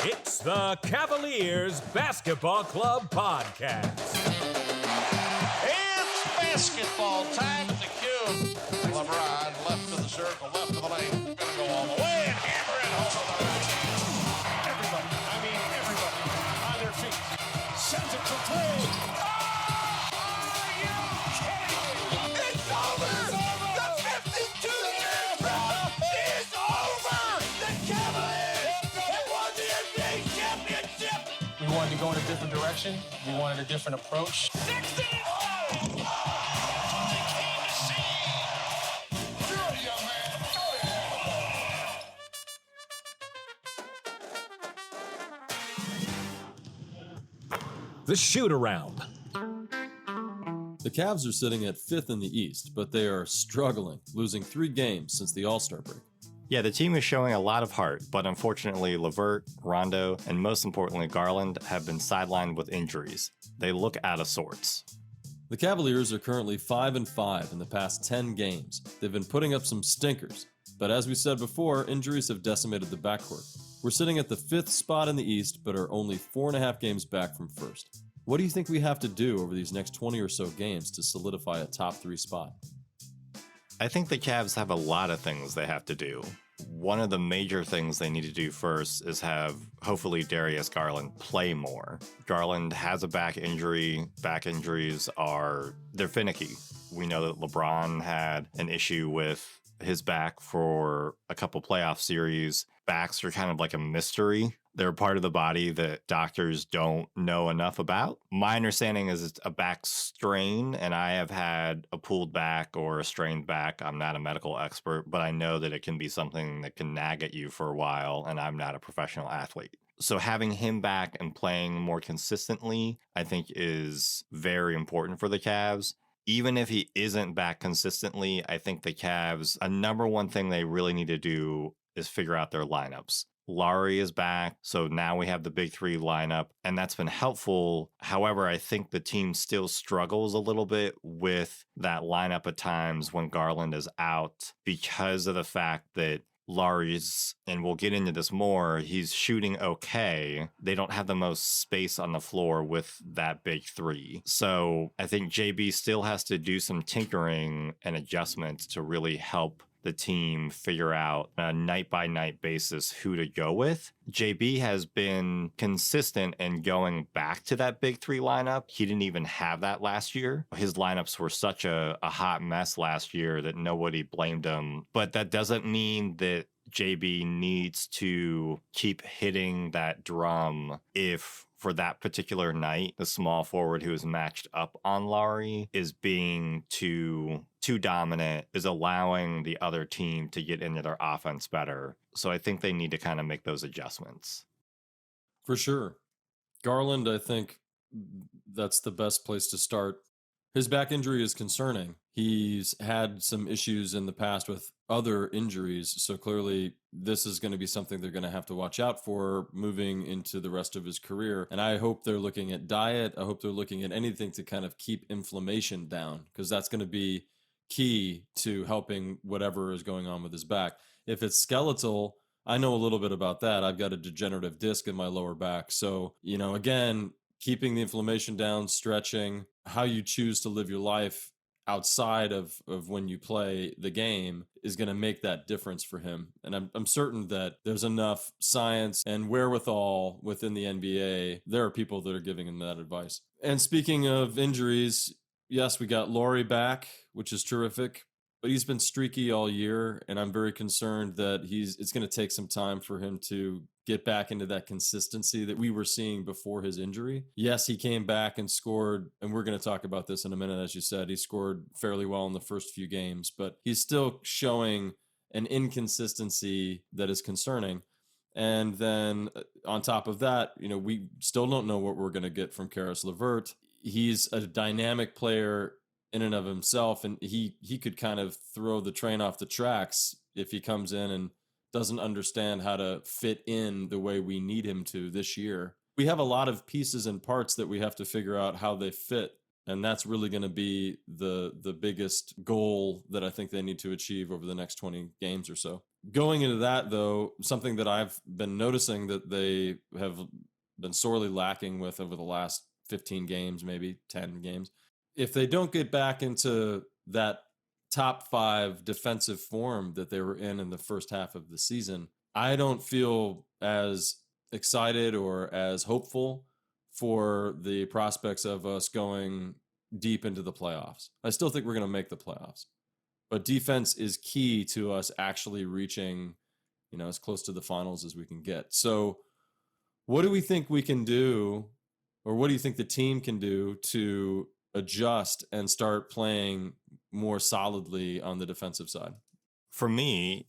It's the Cavaliers Basketball Club Podcast. It's basketball time. The cube. LeBron left to the circle, left to the lane. Gonna go all the way and hammer it home. Everybody on their feet. Sends it for three. Oh, are you kidding me? It's over. The 52-year drought is over. The Cavaliers have won the NBA championship. We wanted to go in a different direction. We wanted a different approach. 60. The shoot-around. The Cavs are sitting at 5th in the East, but they are struggling, losing 3 games since the All-Star break. Yeah, the team is showing a lot of heart, but unfortunately LeVert, Rondo, and most importantly Garland have been sidelined with injuries. They look out of sorts. The Cavaliers are currently 5-5 in the past 10 games. They've been putting up some stinkers, but as we said before, injuries have decimated the backcourt. We're sitting at the 5th spot in the East, but are only 4.5 games back from first. What do you think we have to do over these next 20 or so games to solidify a top 3 spot? I think the Cavs have a lot of things they have to do. One of the major things they need to do first is have, hopefully, Darius Garland play more. Garland has a back injury. Back injuries they're finicky. We know that LeBron had an issue with his back for a couple playoff series. Backs are kind of like a mystery. They're a part of the body that doctors don't know enough about. My understanding is it's a back strain, and I have had a pulled back or a strained back. I'm not a medical expert, but I know that it can be something that can nag at you for a while, and I'm not a professional athlete. So having him back and playing more consistently, I think is very important for the Cavs. Even if he isn't back consistently, I think the Cavs, a number one thing they really need to do is figure out their lineups. Lauri is back, so now we have the big 3 lineup, and that's been helpful. However, I think the team still struggles a little bit with that lineup at times when Garland is out because of the fact that Lauri's, and we'll get into this more, he's shooting okay. They don't have the most space on the floor with that big 3. So I think JB still has to do some tinkering and adjustments to really help the team figure out on a night-by-night basis who to go with. JB has been consistent in going back to that big 3 lineup. He didn't even have that last year. His lineups were such a hot mess last year that nobody blamed him. But that doesn't mean that JB needs to keep hitting that drum if for that particular night, the small forward who is matched up on Lauri is being too dominant, is allowing the other team to get into their offense better. So I think they need to kind of make those adjustments. For sure. Garland, I think that's the best place to start. His back injury is concerning. He's had some issues in the past with other injuries, so clearly this is going to be something they're going to have to watch out for moving into the rest of his career. And I hope they're looking at diet. I hope they're looking at anything to kind of keep inflammation down, because that's going to be key to helping whatever is going on with his back. If it's skeletal, I know a little bit about that. I've got a degenerative disc in my lower back. So, again, keeping the inflammation down, stretching, how you choose to live your life outside of when you play the game is going to make that difference for him. And I'm certain that there's enough science and wherewithal within the NBA. There are people that are giving him that advice. And speaking of injuries, yes, we got Lauri back, which is terrific, but he's been streaky all year, and I'm very concerned that it's going to take some time for him to get back into that consistency that we were seeing before his injury. Yes, he came back and scored, and we're going to talk about this in a minute, as you said. He scored fairly well in the first few games, but he's still showing an inconsistency that is concerning. And then on top of that, we still don't know what we're going to get from Caris LeVert. He's a dynamic player in and of himself, and he could kind of throw the train off the tracks if he comes in and doesn't understand how to fit in the way we need him to this year. We have a lot of pieces and parts that we have to figure out how they fit And that's really going to be the biggest goal that I think they need to achieve over the next 20 games or so. Going into that, though, something that I've been noticing that they have been sorely lacking with over the last 15 games, maybe 10 games. If they don't get back into that top 5 defensive form that they were in the first half of the season, I don't feel as excited or as hopeful for the prospects of us going deep into the playoffs. I still think we're going to make the playoffs, but defense is key to us actually reaching, as close to the finals as we can get. So what do we think we can do, or what do you think the team can do to adjust and start playing more solidly on the defensive side? For me,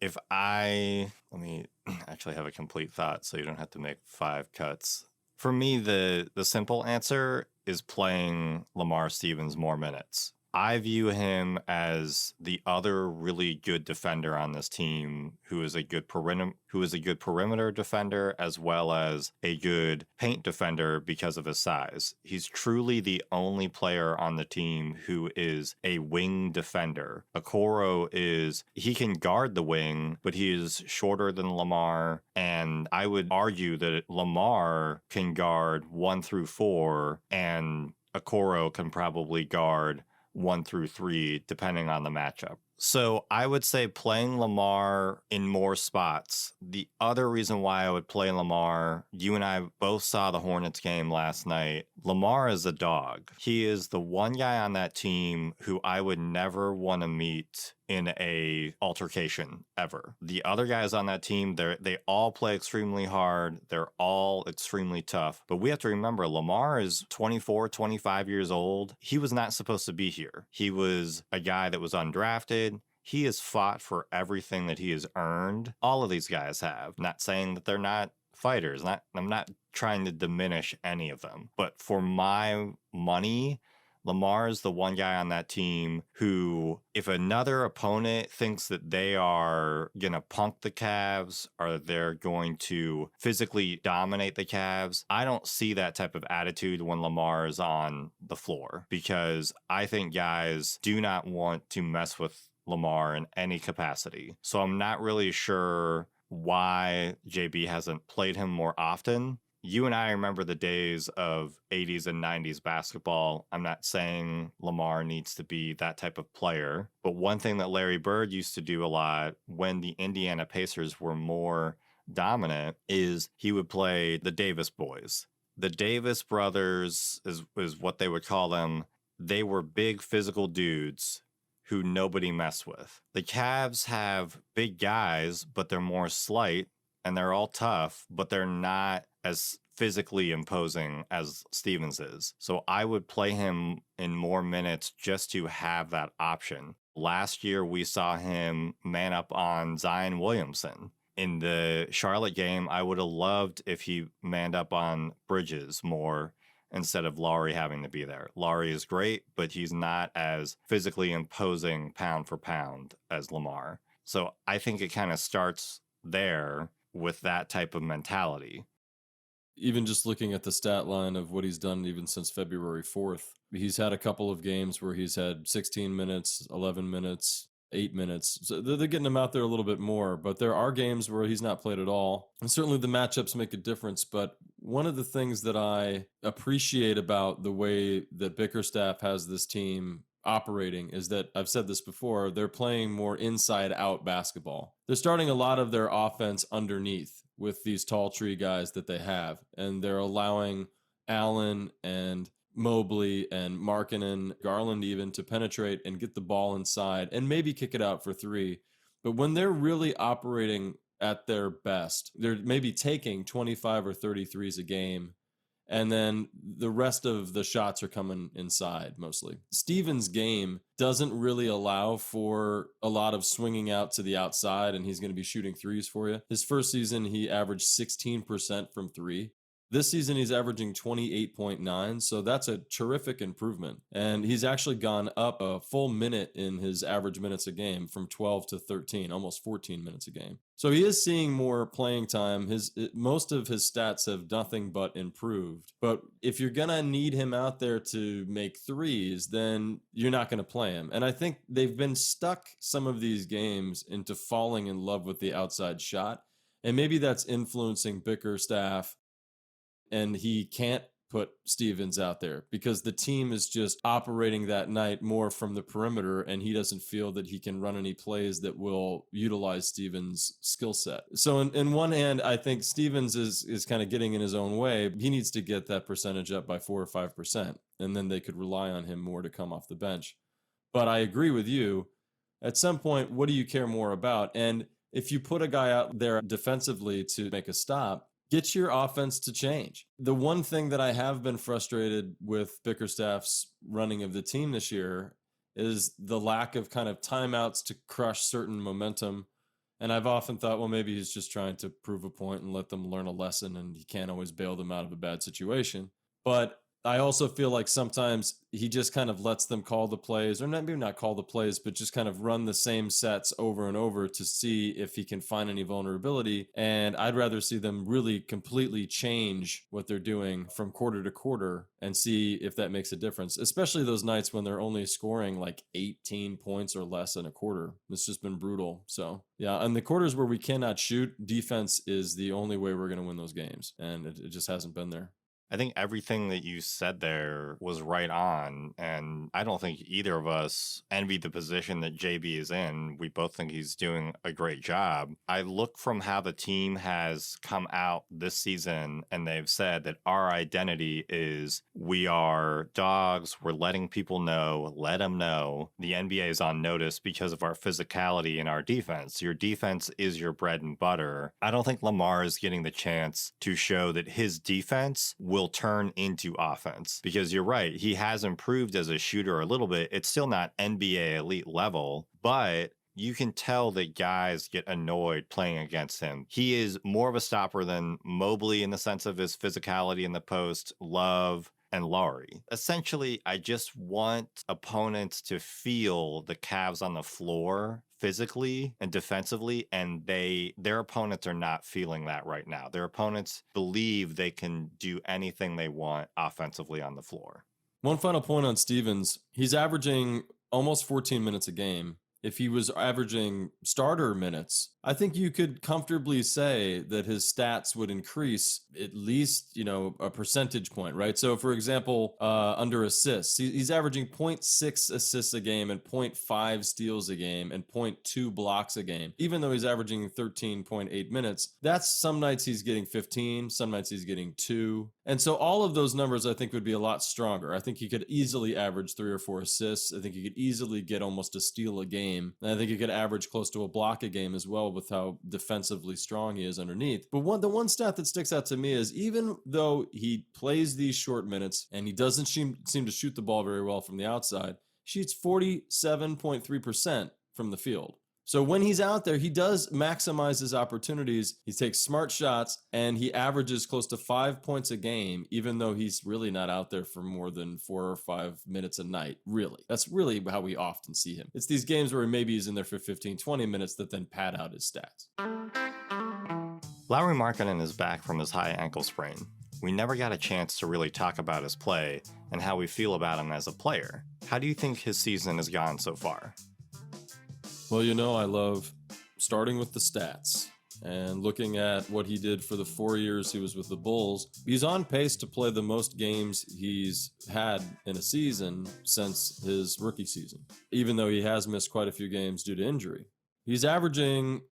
if let me actually have a complete thought so you don't have to make 5 cuts. For me, the simple answer is playing Lamar Stevens more minutes. I view him as the other really good defender on this team who is a good perimeter defender as well as a good paint defender because of his size. He's truly the only player on the team who is a wing defender. He can guard the wing, but he is shorter than Lamar, and I would argue that Lamar can guard 1 through 4 and Okoro can probably guard 1 through 3, depending on the matchup. So I would say playing Lamar in more spots. The other reason why I would play Lamar, you and I both saw the Hornets game last night. Lamar is a dog. He is the one guy on that team who I would never want to meet in a altercation ever. The other guys on that team, they all play extremely hard. They're all extremely tough. But we have to remember, Lamar is 24, 25 years old. He was not supposed to be here. He was a guy that was undrafted. He has fought for everything that he has earned. All of these guys have. Not saying that they're not fighters. I'm not trying to diminish any of them. But for my money, Lamar is the one guy on that team who, if another opponent thinks that they are going to punk the Cavs or they're going to physically dominate the Cavs, I don't see that type of attitude when Lamar is on the floor, because I think guys do not want to mess with Lamar in any capacity. So I'm not really sure why JB hasn't played him more often. You and I remember the days of 80s and 90s basketball. I'm not saying Lamar needs to be that type of player, but one thing that Larry Bird used to do a lot when the Indiana Pacers were more dominant is he would play the Davis boys. The Davis brothers is what they would call them. They were big physical dudes who nobody messed with. The Cavs have big guys, but they're more slight, and they're all tough, but they're not as physically imposing as Stevens is. So I would play him in more minutes just to have that option. Last year, we saw him man up on Zion Williamson. In the Charlotte game, I would have loved if he manned up on Bridges more instead of Lauri having to be there. Lauri is great, but he's not as physically imposing pound for pound as Lamar. So I think it kind of starts there with that type of mentality. Even just looking at the stat line of what he's done even since February 4th, he's had a couple of games where he's had 16 minutes, 11 minutes, 8 minutes. So they're getting him out there a little bit more, but there are games where he's not played at all. And certainly the matchups make a difference. But one of the things that I appreciate about the way that Bickerstaff has this team operating is that, I've said this before, they're playing more inside out basketball. They're starting a lot of their offense underneath with these tall tree guys that they have, and they're allowing Allen and Mobley and Markkanen, Garland even, to penetrate and get the ball inside and maybe kick it out for 3. But when they're really operating at their best, they're maybe taking 25 or 33s a game, and then the rest of the shots are coming inside mostly. Stevens' game doesn't really allow for a lot of swinging out to the outside, and he's going to be shooting threes for you. His first season, he averaged 16% from 3. This season, he's averaging 28.9, so that's a terrific improvement. And he's actually gone up a full minute in his average minutes a game from 12 to 13, almost 14 minutes a game. So he is seeing more playing time. Most of his stats have nothing but improved. But if you're going to need him out there to make threes, then you're not going to play him. And I think they've been stuck some of these games into falling in love with the outside shot. And maybe that's influencing Bickerstaff, and he can't put Stevens out there because the team is just operating that night more from the perimeter, and he doesn't feel that he can run any plays that will utilize Stevens' skill set. So in one hand, I think Stevens is kind of getting in his own way. He needs to get that percentage up by 4 or 5%, and then they could rely on him more to come off the bench. But I agree with you. At some point, what do you care more about? And if you put a guy out there defensively to make a stop, get your offense to change. The one thing that I have been frustrated with Bickerstaff's running of the team this year is the lack of kind of timeouts to crush certain momentum. And I've often thought, well, maybe he's just trying to prove a point and let them learn a lesson, and he can't always bail them out of a bad situation. But I also feel like sometimes he just kind of lets them call the plays, or maybe not call the plays, but just kind of run the same sets over and over to see if he can find any vulnerability. And I'd rather see them really completely change what they're doing from quarter to quarter and see if that makes a difference, especially those nights when they're only scoring like 18 points or less in a quarter. It's just been brutal. So yeah, and the quarters where we cannot shoot, defense is the only way we're going to win those games. And it just hasn't been there. I think everything that you said there was right on, and I don't think either of us envy the position that JB is in. We both think he's doing a great job. I look from how the team has come out this season, and they've said that our identity is we are dogs, we're letting people know, let them know. The NBA is on notice because of our physicality and our defense. Your defense is your bread and butter. I don't think Lamar is getting the chance to show that his defense will turn into offense, because you're right, he has improved as a shooter a little bit. It's still not NBA elite level, but you can tell that guys get annoyed playing against him. He is more of a stopper than Mobley in the sense of his physicality in the post, Love, and Lauri. Essentially, I just want opponents to feel the Cavs on the floor physically and defensively, and their opponents are not feeling that right now. Their opponents believe they can do anything they want offensively on the floor. One final point on Stevens. He's averaging almost 14 minutes a game. If he was averaging starter minutes, I think you could comfortably say that his stats would increase at least, a percentage point, right? So, for example, under assists, he's averaging 0.6 assists a game and 0.5 steals a game and 0.2 blocks a game. Even though he's averaging 13.8 minutes, that's some nights he's getting 15, some nights he's getting 2. And so all of those numbers, I think, would be a lot stronger. I think he could easily average 3 or 4 assists. I think he could easily get almost a steal a game. And I think he could average close to a block a game as well with how defensively strong he is underneath. But the one stat that sticks out to me is even though he plays these short minutes and he doesn't seem to shoot the ball very well from the outside, shoots 47.3% from the field. So when he's out there, he does maximize his opportunities. He takes smart shots, and he averages close to 5 points a game, even though he's really not out there for more than 4 or 5 minutes a night, really. That's really how we often see him. It's these games where maybe he's in there for 15, 20 minutes that then pad out his stats. Lauri Markkanen is back from his high ankle sprain. We never got a chance to really talk about his play and how we feel about him as a player. How do you think his season has gone so far? Well, I love starting with the stats and looking at what he did for the 4 years he was with the Bulls. He's on pace to play the most games he's had in a season since his rookie season, even though he has missed quite a few games due to injury. He's averaging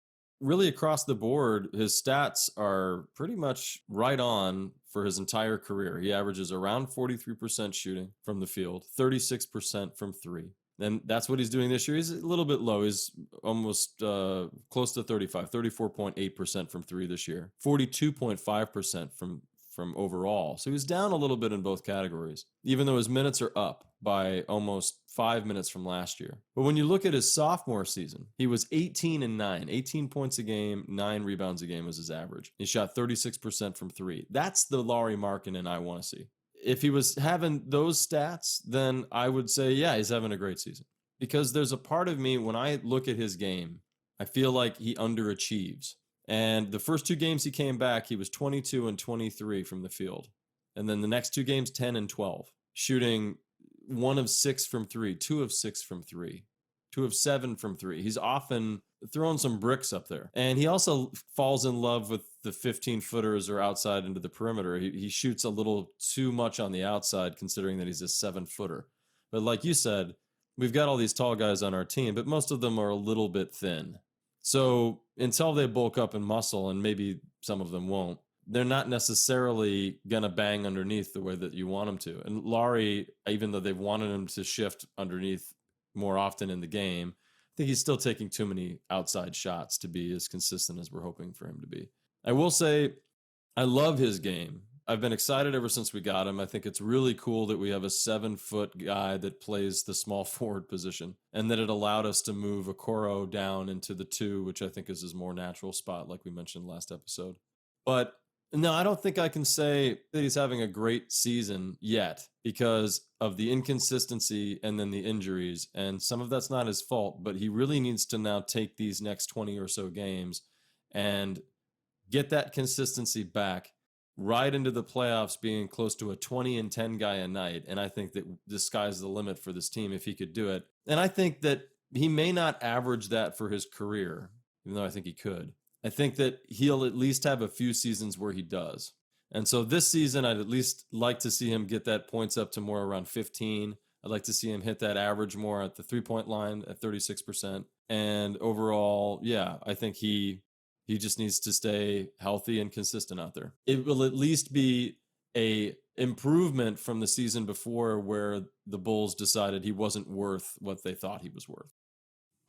really across the board. His stats are pretty much right on for his entire career. He averages around 43% shooting from the field, 36% from 3. And that's what he's doing this year. He's a little bit low. He's almost close to 34.8% from 3 this year, 42.5% from from overall. So he was down a little bit in both categories, even though his minutes are up by almost 5 minutes from last year. But when you look at his sophomore season, he was 18 and 9, 18 points a game, 9 rebounds a game was his average. He shot 36% from three. That's the Lauri Markkanen I want to see. If he was having those stats, then I would say, yeah, he's having a great season. Because there's a part of me, when I look at his game, I feel like he underachieves. And the first 2 games he came back, he was 22 and 23 from the field. And then the next 2 games, 10 and 12, shooting 1 of 6 from 3, 2 of 6 from 3, 2 of 7 from 3. He's often throwing some bricks up there. And he also falls in love with the 15-footers or outside into the perimeter. He shoots a little too much on the outside, considering that he's a 7-footer. But like you said, we've got all these tall guys on our team, but most of them are a little bit thin. So until they bulk up in muscle, and maybe some of them won't, they're not necessarily going to bang underneath the way that you want them to. And Lauri, even though they've wanted him to shift underneath more often in the game, I think he's still taking too many outside shots to be as consistent as we're hoping for him to be. I will say, I love his game. I've been excited ever since we got him. I think it's really cool that we have a 7-foot guy that plays the small forward position, and that it allowed us to move Okoro down into the 2, which I think is his more natural spot, like we mentioned last episode. But no, I don't think I can say that he's having a great season yet because of the inconsistency and then the injuries. And some of that's not his fault, but he really needs to now take these next 20 or so games and get that consistency back right into the playoffs, being close to a 20 and 10 guy a night. And I think that the sky's the limit for this team if he could do it. And I think that he may not average that for his career, even though I think he could. I think that he'll at least have a few seasons where he does. And so this season, I'd at least like to see him get that points up to more around 15. I'd like to see him hit that average more at the 3-point line at 36%. And overall, yeah, I think he just needs to stay healthy and consistent out there. It will at least be a improvement from the season before, where the Bulls decided he wasn't worth what they thought he was worth.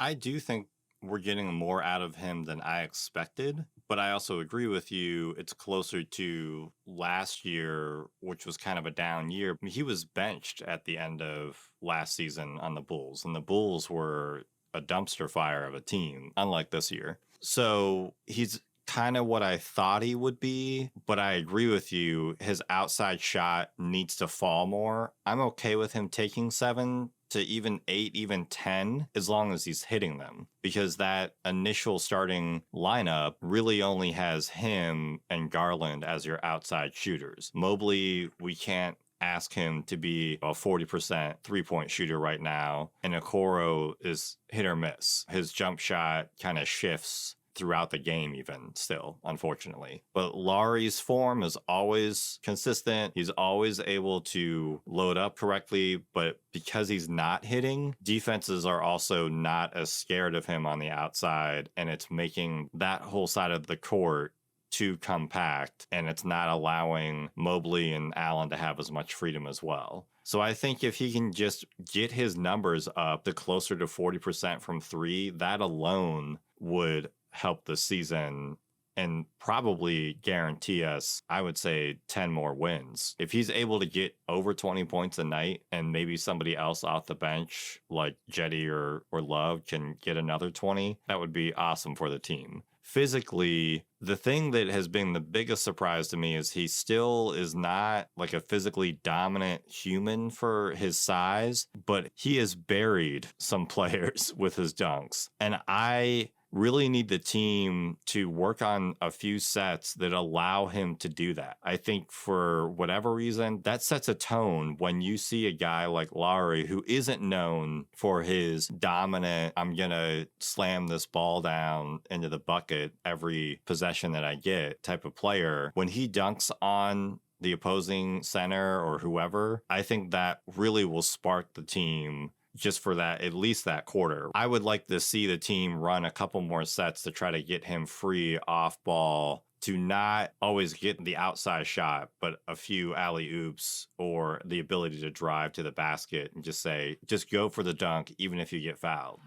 I do think we're getting more out of him than I expected, but I also agree with you. It's closer to last year, which was kind of a down year. He was benched at the end of last season on the Bulls, and the Bulls were a dumpster fire of a team, unlike this year. So he's kind of what I thought he would be, but I agree with you. His outside shot needs to fall more. I'm okay with him taking 7 to even 8, even 10, as long as he's hitting them, because that initial starting lineup really only has him and Garland as your outside shooters. Mobley, we can't ask him to be a 40% 3-point shooter right now, and Okoro is hit or miss. His jump shot kind of shifts throughout the game even still, unfortunately. But Lauri's form is always consistent. He's always able to load up correctly, but because he's not hitting, defenses are also not as scared of him on the outside, and it's making that whole side of the court too compact, and it's not allowing Mobley and Allen to have as much freedom as well. So I think if he can just get his numbers up to closer to 40% from 3, that alone would help the season and probably guarantee us, I would say, 10 more wins. If he's able to get over 20 points a night, and maybe somebody else off the bench like Jetty or Love can get another 20, that would be awesome for the team. Physically, the thing that has been the biggest surprise to me is he still is not like a physically dominant human for his size, but he has buried some players with his dunks. And I really need the team to work on a few sets that allow him to do that. I think for whatever reason, that sets a tone when you see a guy like Lauri, who isn't known for his dominant, I'm going to slam this ball down into the bucket every possession that I get type of player. When he dunks on the opposing center or whoever, I think that really will spark the team just for that, at least that quarter. I would like to see the team run a couple more sets to try to get him free off ball, to not always get the outside shot, but a few alley-oops or the ability to drive to the basket and just say, just go for the dunk, even if you get fouled.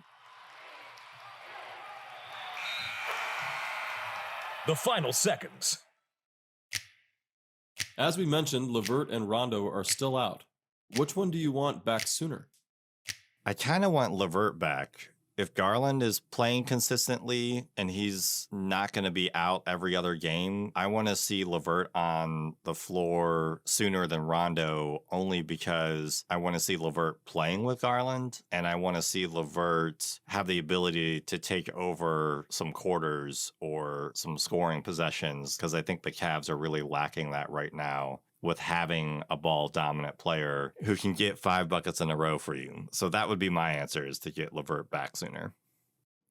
The final seconds. As we mentioned, LeVert and Rondo are still out. Which one do you want back sooner? I kind of want LeVert back. If Garland is playing consistently and he's not going to be out every other game, I want to see LeVert on the floor sooner than Rondo, only because I want to see LeVert playing with Garland, and I want to see LeVert have the ability to take over some quarters or some scoring possessions, because I think the Cavs are really lacking that right now, with having a ball dominant player who can get 5 buckets in a row for you. So that would be my answer, is to get LeVert back sooner.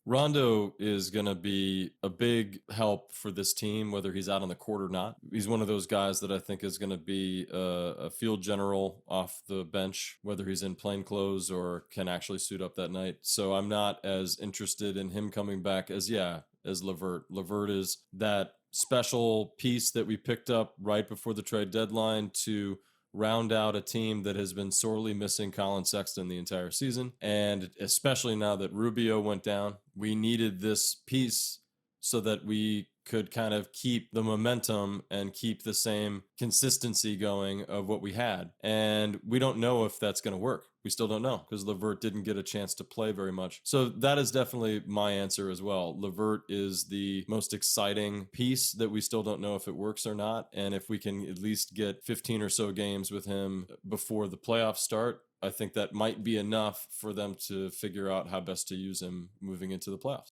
Rondo is going to be a big help for this team, whether he's out on the court or not. He's one of those guys that I think is going to be a field general off the bench, whether he's in plain clothes or can actually suit up that night. So I'm not as interested in him coming back as LeVert. LeVert is that special piece that we picked up right before the trade deadline to round out a team that has been sorely missing Colin Sexton the entire season. And especially now that Rubio went down, we needed this piece so that we could kind of keep the momentum and keep the same consistency going of what we had. And we don't know if that's going to work. We still don't know, because LeVert didn't get a chance to play very much. So that is definitely my answer as well. LeVert is the most exciting piece that we still don't know if it works or not. And if we can at least get 15 or so games with him before the playoffs start, I think that might be enough for them to figure out how best to use him moving into the playoffs.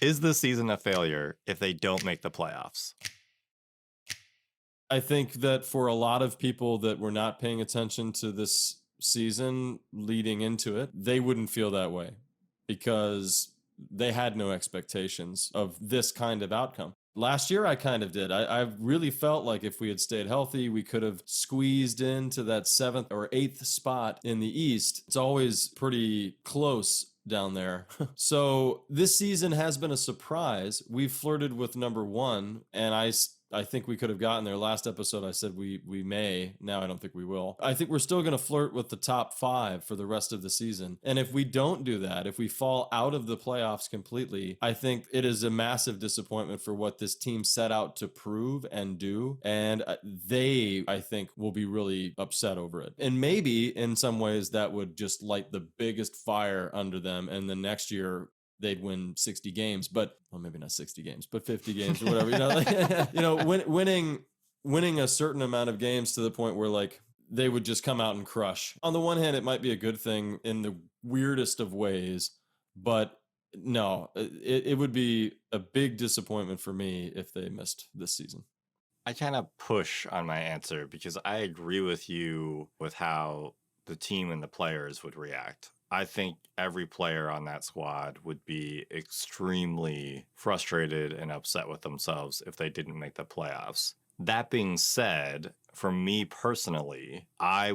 Is this season a failure if they don't make the playoffs? I think that for a lot of people that were not paying attention to this season leading into it, they wouldn't feel that way because they had no expectations of this kind of outcome. Last year, I kind of did. I really felt like if we had stayed healthy, we could have squeezed into that 7th or 8th spot in the East. It's always pretty close down there. So this season has been a surprise. We've flirted with number 1, and I think we could have gotten there. Last episode, I said we may. Now I don't think we will. I think we're still going to flirt with the top 5 for the rest of the season. And if we don't do that, if we fall out of the playoffs completely, I think it is a massive disappointment for what this team set out to prove and do. And they, I think, will be really upset over it. And maybe in some ways that would just light the biggest fire under them. And the next year, they'd win 60 games, but well, maybe not 60 games, but 50 games or whatever, winning a certain amount of games to the point where like they would just come out and crush. On the one hand, it might be a good thing in the weirdest of ways, but no, it would be a big disappointment for me if they missed this season. I kind of push on my answer because I agree with you with how the team and the players would react. I think every player on that squad would be extremely frustrated and upset with themselves if they didn't make the playoffs. That being said, for me personally, I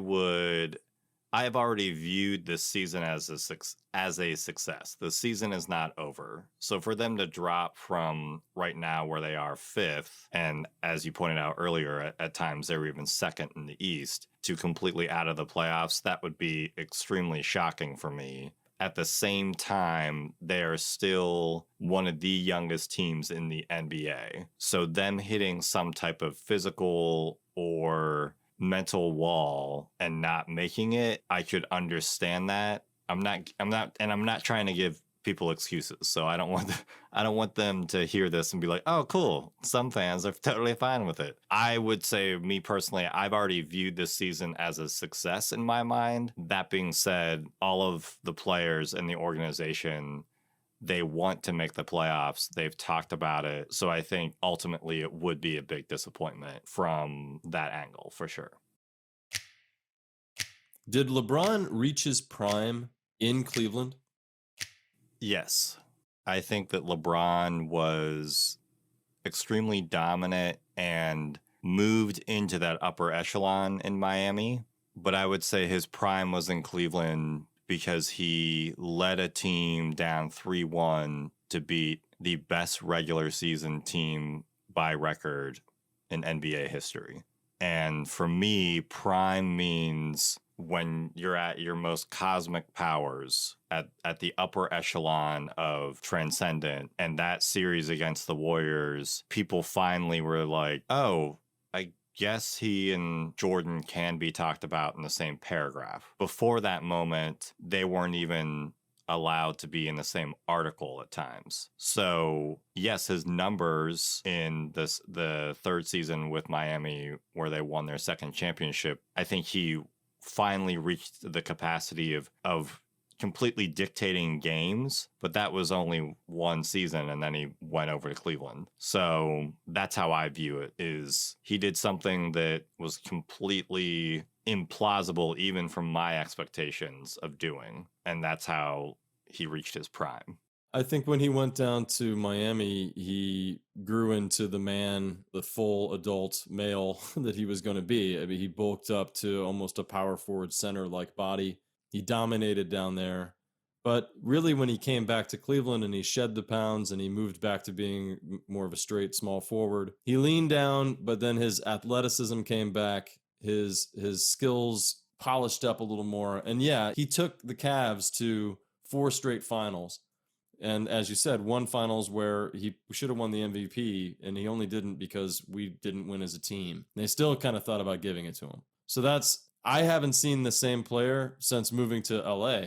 have already viewed this season as a success. The season is not over. So for them to drop from right now where they are 5th, and as you pointed out earlier, at times they were even 2nd in the East, to completely out of the playoffs, that would be extremely shocking for me. At the same time, they are still one of the youngest teams in the NBA. So them hitting some type of physical or mental wall and not making it, I could understand that. I'm not trying to give people excuses. So I don't want them to hear this and be like, "Oh, cool. Some fans are totally fine with it." I would say, me personally, I've already viewed this season as a success in my mind. That being said, all of the players in the organization, they want to make the playoffs. They've talked about it. So I think ultimately it would be a big disappointment from that angle for sure. Did LeBron reach his prime in Cleveland? Yes. I think that LeBron was extremely dominant and moved into that upper echelon in Miami. But I would say his prime was in Cleveland because he led a team down 3-1 to beat the best regular season team by record in NBA history. And for me, prime means when you're at your most cosmic powers, at the upper echelon of transcendent. And that series against the Warriors, people finally were like, oh, I guess he and Jordan can be talked about in the same paragraph. Before that moment, they weren't even allowed to be in the same article at times. So yes, his numbers in the third season with Miami, where they won their second championship, I think he finally reached the capacity of completely dictating games, but that was only one season, and then he went over to Cleveland. So that's how I view it, is he did something that was completely implausible even from my expectations of doing, and that's how he reached his prime. I think when he went down to Miami, he grew into the full adult male that he was going to be. I mean, he bulked up to almost a power forward center-like body. He dominated down there. But really, when he came back to Cleveland and he shed the pounds and he moved back to being more of a straight small forward, he leaned down, but then his athleticism came back. His skills polished up a little more. And yeah, he took the Cavs to 4 straight finals. And as you said, one finals where he should have won the MVP, and he only didn't because we didn't win as a team. They still kind of thought about giving it to him. So I haven't seen the same player since moving to LA.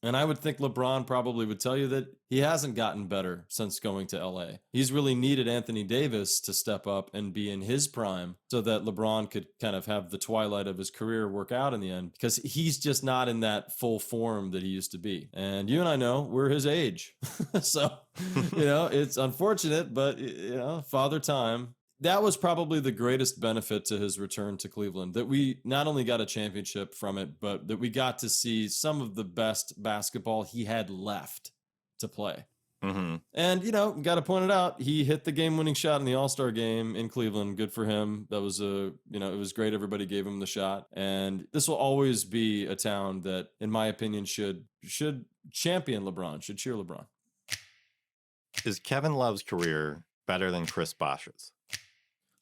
And I would think LeBron probably would tell you that he hasn't gotten better since going to LA. He's really needed Anthony Davis to step up and be in his prime so that LeBron could kind of have the twilight of his career work out in the end, because he's just not in that full form that he used to be. And you and I know we're his age. So, it's unfortunate, but, father time. That was probably the greatest benefit to his return to Cleveland, that we not only got a championship from it, but that we got to see some of the best basketball he had left to play. Mm-hmm. And, got to point it out, he hit the game-winning shot in the All-Star game in Cleveland. Good for him. That was it was great. Everybody gave him the shot. And this will always be a town that, in my opinion, should champion LeBron, should cheer LeBron. Is Kevin Love's career better than Chris Bosh's?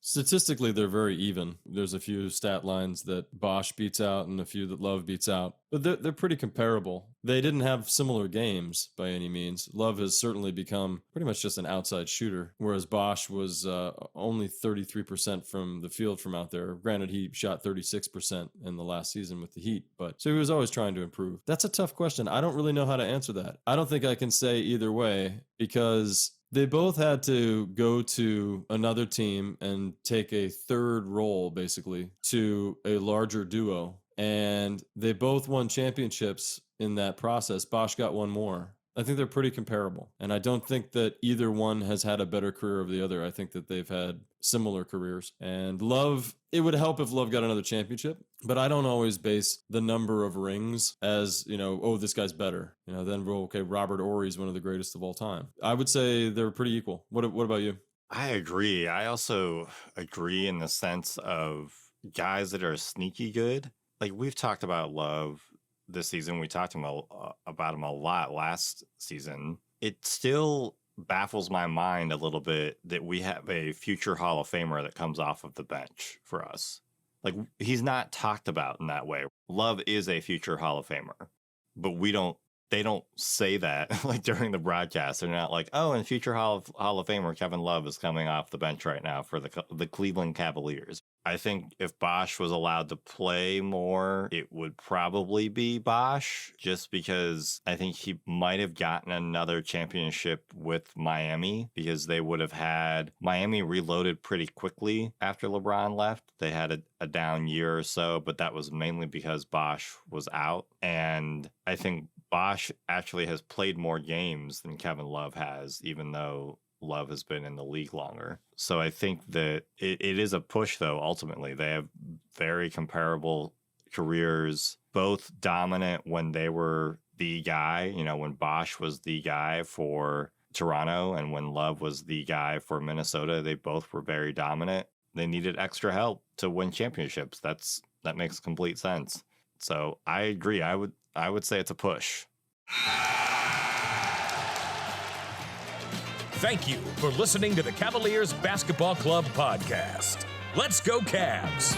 Statistically, they're very even. There's a few stat lines that Bosh beats out and a few that Love beats out, but they're pretty comparable. They didn't have similar games by any means. Love has certainly become pretty much just an outside shooter, whereas Bosh was only 33% from the field from out there. Granted, he shot 36% in the last season with the Heat, but so he was always trying to improve. That's a tough question. I don't really know how to answer that. I don't think I can say either way, because they both had to go to another team and take a third role, basically, to a larger duo. And they both won championships in that process. Bosh got one more. I think they're pretty comparable. And I don't think that either one has had a better career over the other. I think that they've had similar careers. And Love, it would help if Love got another championship, but I don't always base the number of rings as, this guy's better. Then, Robert Horry's one of the greatest of all time. I would say they're pretty equal. What about you? I agree. I also agree in the sense of guys that are sneaky good. Like, we've talked about Love this season. We talked about him a lot last season. It still baffles my mind a little bit that we have a future Hall of Famer that comes off of the bench for us. Like, he's not talked about in that way. Love is a future Hall of Famer, but they don't say that like during the broadcast. They're not like, oh, and future Hall of Famer Kevin Love is coming off the bench right now for the Cleveland Cavaliers. I think if Bosh was allowed to play more, it would probably be Bosh, just because I think he might have gotten another championship with Miami, because they would have had Miami reloaded pretty quickly after LeBron left. They had a down year or so, but that was mainly because Bosh was out. And I think Bosh actually has played more games than Kevin Love has, even though Love has been in the league longer. So I think that it is a push, though. Ultimately, they have very comparable careers, both dominant when they were the guy, when Bosh was the guy for Toronto and when Love was the guy for Minnesota. They both were very dominant. They needed extra help to win championships. That makes complete sense. So I agree. I would say it's a push. Thank you for listening to the Cavaliers Basketball Club podcast. Let's go Cavs!